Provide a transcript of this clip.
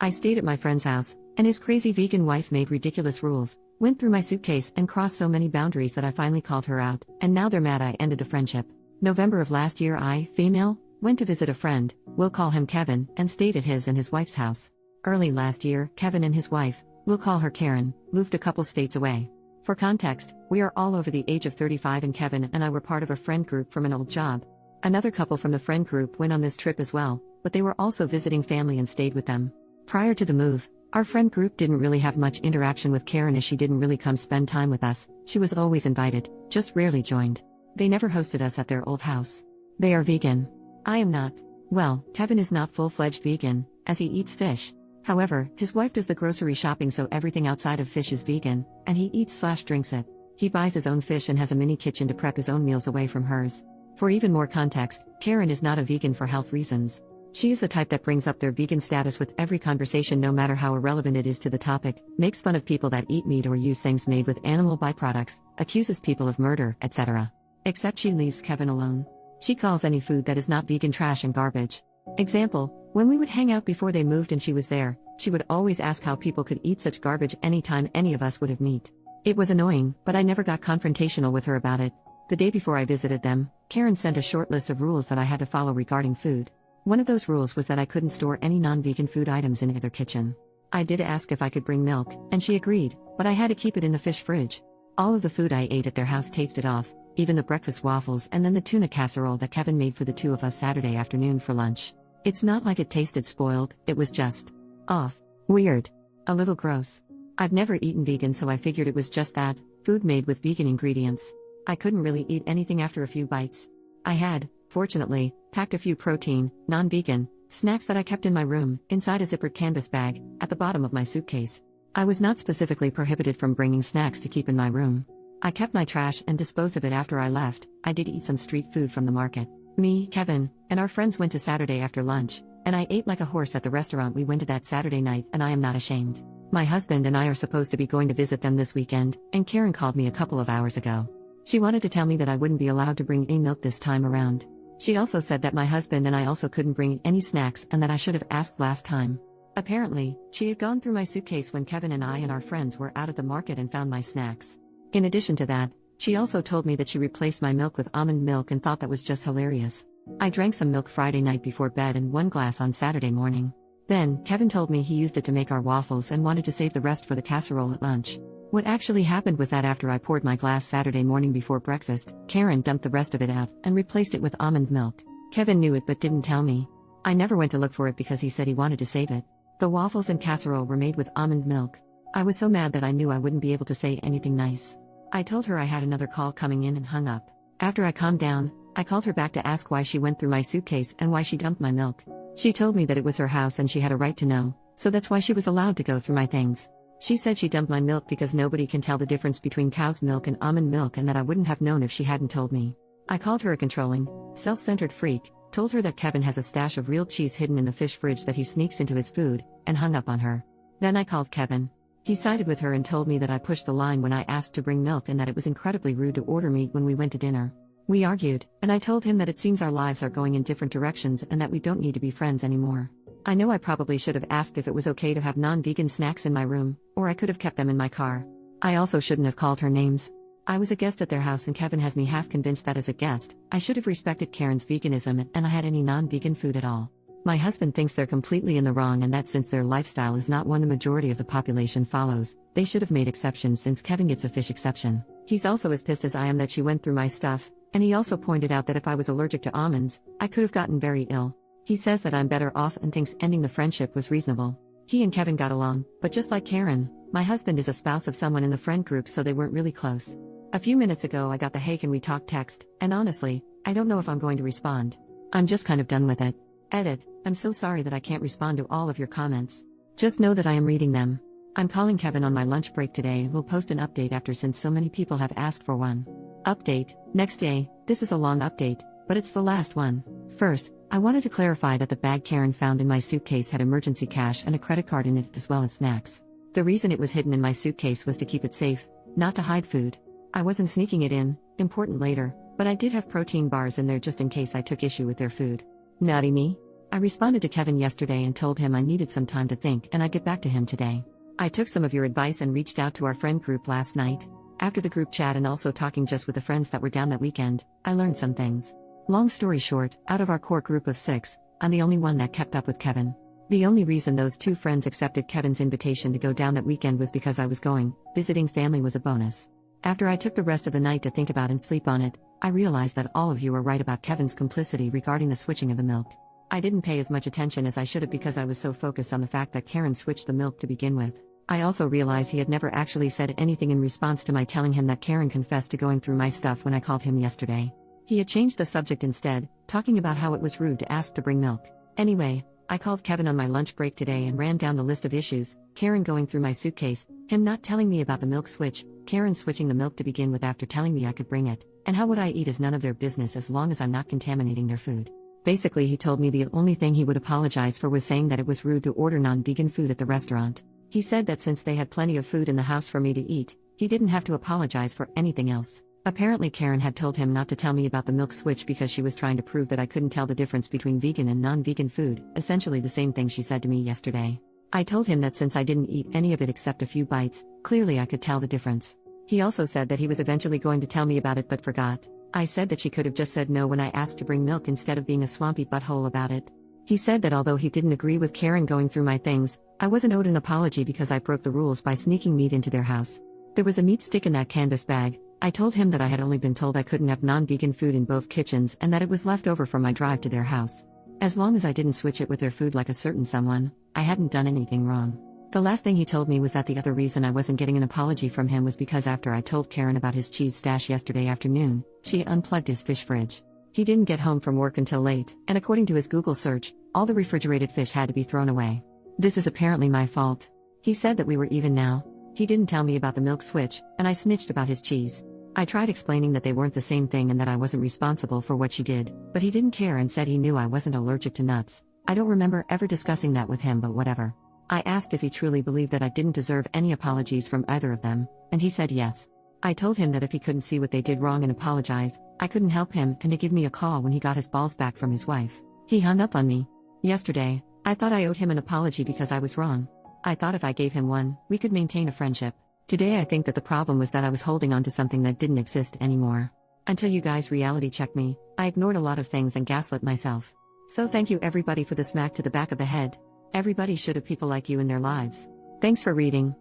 I stayed at my friend's house, and his crazy vegan wife made ridiculous rules, went through my suitcase and crossed so many boundaries that I finally called her out, and now they're mad I ended the friendship. November of last year I, female, went to visit a friend, we'll call him Kevin, and stayed at his and his wife's house. Early last year, Kevin and his wife, we'll call her Karen, moved a couple states away. For context, we are all over the age of 35 and Kevin and I were part of a friend group from an old job. Another couple from the friend group went on this trip as well, but they were also visiting family and stayed with them. Prior to the move, our friend group didn't really have much interaction with Karen as she didn't really come spend time with us, she was always invited, just rarely joined. They never hosted us at their old house. They are vegan. I am not. Well, Kevin is not full-fledged vegan, as he eats fish. However, his wife does the grocery shopping so everything outside of fish is vegan, and he eats/drinks it. He buys his own fish and has a mini kitchen to prep his own meals away from hers. For even more context, Karen is not a vegan for health reasons. She is the type that brings up their vegan status with every conversation no matter how irrelevant it is to the topic, makes fun of people that eat meat or use things made with animal byproducts, accuses people of murder, etc. Except she leaves Kevin alone. She calls any food that is not vegan trash and garbage. Example, when we would hang out before they moved and she was there, she would always ask how people could eat such garbage anytime any of us would have meat. It was annoying, but I never got confrontational with her about it. The day before I visited them, Karen sent a short list of rules that I had to follow regarding food. One of those rules was that I couldn't store any non-vegan food items in either kitchen. I did ask if I could bring milk, and she agreed, but I had to keep it in the fish fridge. All of the food I ate at their house tasted off, even the breakfast waffles and then the tuna casserole that Kevin made for the two of us Saturday afternoon for lunch. It's not like it tasted spoiled, it was just off. Weird. A little gross. I've never eaten vegan so I figured it was just that, food made with vegan ingredients. I couldn't really eat anything after a few bites. I had, fortunately, packed a few protein, non-vegan, snacks that I kept in my room, inside a zippered canvas bag, at the bottom of my suitcase. I was not specifically prohibited from bringing snacks to keep in my room. I kept my trash and disposed of it after I left. I did eat some street food from the market. Me, Kevin, and our friends went to Saturday after lunch, and I ate like a horse at the restaurant we went to that Saturday night and I am not ashamed. My husband and I are supposed to be going to visit them this weekend, and Karen called me a couple of hours ago. She wanted to tell me that I wouldn't be allowed to bring any milk this time around. She also said that my husband and I also couldn't bring any snacks and that I should have asked last time. Apparently, she had gone through my suitcase when Kevin and I and our friends were out at the market and found my snacks. In addition to that, she also told me that she replaced my milk with almond milk and thought that was just hilarious. I drank some milk Friday night before bed and 1 glass on Saturday morning. Then, Kevin told me he used it to make our waffles and wanted to save the rest for the casserole at lunch. What actually happened was that after I poured my glass Saturday morning before breakfast, Karen dumped the rest of it out and replaced it with almond milk. Kevin knew it but didn't tell me. I never went to look for it because he said he wanted to save it. The waffles and casserole were made with almond milk. I was so mad that I knew I wouldn't be able to say anything nice. I told her I had another call coming in and hung up. After I calmed down, I called her back to ask why she went through my suitcase and why she dumped my milk. She told me that it was her house and she had a right to know, so that's why she was allowed to go through my things. She said she dumped my milk because nobody can tell the difference between cow's milk and almond milk and that I wouldn't have known if she hadn't told me. I called her a controlling, self-centered freak, told her that Kevin has a stash of real cheese hidden in the fish fridge that he sneaks into his food, and hung up on her. Then I called Kevin. He sided with her and told me that I pushed the line when I asked to bring milk and that it was incredibly rude to order meat when we went to dinner. We argued, and I told him that it seems our lives are going in different directions and that we don't need to be friends anymore. I know I probably should have asked if it was okay to have non-vegan snacks in my room, or I could have kept them in my car. I also shouldn't have called her names. I was a guest at their house and Kevin has me half convinced that as a guest, I should have respected Karen's veganism and I had any non-vegan food at all. My husband thinks they're completely in the wrong and that since their lifestyle is not one the majority of the population follows, they should have made exceptions since Kevin gets a fish exception. He's also as pissed as I am that she went through my stuff, and he also pointed out that if I was allergic to almonds, I could have gotten very ill. He says that I'm better off and thinks ending the friendship was reasonable. He and Kevin got along, but just like Karen, my husband is a spouse of someone in the friend group so they weren't really close. A few minutes ago I got the "hey can we talk" text, and honestly, I don't know if I'm going to respond. I'm just kind of done with it. Edit, I'm so sorry that I can't respond to all of your comments. Just know that I am reading them. I'm calling Kevin on my lunch break today and will post an update after since so many people have asked for one. Update, next day. This is a long update, but it's the last one. First, I wanted to clarify that the bag Karen found in my suitcase had emergency cash and a credit card in it as well as snacks. The reason it was hidden in my suitcase was to keep it safe, not to hide food. I wasn't sneaking it in, important later, but I did have protein bars in there just in case I took issue with their food. Naughty me. I responded to Kevin yesterday and told him I needed some time to think and I'd get back to him today. I took some of your advice and reached out to our friend group last night. After the group chat and also talking just with the friends that were down that weekend, I learned some things. Long story short, out of our core group of 6, I'm the only one that kept up with Kevin. The only reason those 2 friends accepted Kevin's invitation to go down that weekend was because I was going. Visiting family was a bonus. After I took the rest of the night to think about and sleep on it, I realized that all of you were right about Kevin's complicity regarding the switching of the milk. I didn't pay as much attention as I should have because I was so focused on the fact that Karen switched the milk to begin with. I also realized he had never actually said anything in response to my telling him that Karen confessed to going through my stuff when I called him yesterday. He had changed the subject instead, talking about how it was rude to ask to bring milk. Anyway, I called Kevin on my lunch break today and ran down the list of issues: Karen going through my suitcase, him not telling me about the milk switch, Karen switching the milk to begin with after telling me I could bring it, and how what I eat is none of their business as long as I'm not contaminating their food. Basically, he told me the only thing he would apologize for was saying that it was rude to order non-vegan food at the restaurant. He said that since they had plenty of food in the house for me to eat, he didn't have to apologize for anything else. Apparently Karen had told him not to tell me about the milk switch because she was trying to prove that I couldn't tell the difference between vegan and non-vegan food, essentially the same thing she said to me yesterday. I told him that since I didn't eat any of it except a few bites, clearly I could tell the difference. He also said that he was eventually going to tell me about it but forgot. I said that she could have just said no when I asked to bring milk instead of being a swampy butthole about it. He said that although he didn't agree with Karen going through my things, I wasn't owed an apology because I broke the rules by sneaking meat into their house. There was a meat stick in that canvas bag. I told him that I had only been told I couldn't have non-vegan food in both kitchens and that it was left over from my drive to their house. As long as I didn't switch it with their food like a certain someone, I hadn't done anything wrong. The last thing he told me was that the other reason I wasn't getting an apology from him was because after I told Karen about his cheese stash yesterday afternoon, she unplugged his fish fridge. He didn't get home from work until late, and according to his Google search, all the refrigerated fish had to be thrown away. This is apparently my fault. He said that we were even now. He didn't tell me about the milk switch, and I snitched about his cheese. I tried explaining that they weren't the same thing and that I wasn't responsible for what she did, but he didn't care and said he knew I wasn't allergic to nuts. I don't remember ever discussing that with him, but whatever. I asked if he truly believed that I didn't deserve any apologies from either of them, and he said yes. I told him that if he couldn't see what they did wrong and apologize, I couldn't help him and to give me a call when he got his balls back from his wife. He hung up on me. Yesterday, I thought I owed him an apology because I was wrong. I thought if I gave him one, we could maintain a friendship. Today I think that the problem was that I was holding on to something that didn't exist anymore. Until you guys reality checked me, I ignored a lot of things and gaslit myself. So thank you everybody for the smack to the back of the head. Everybody should have people like you in their lives. Thanks for reading.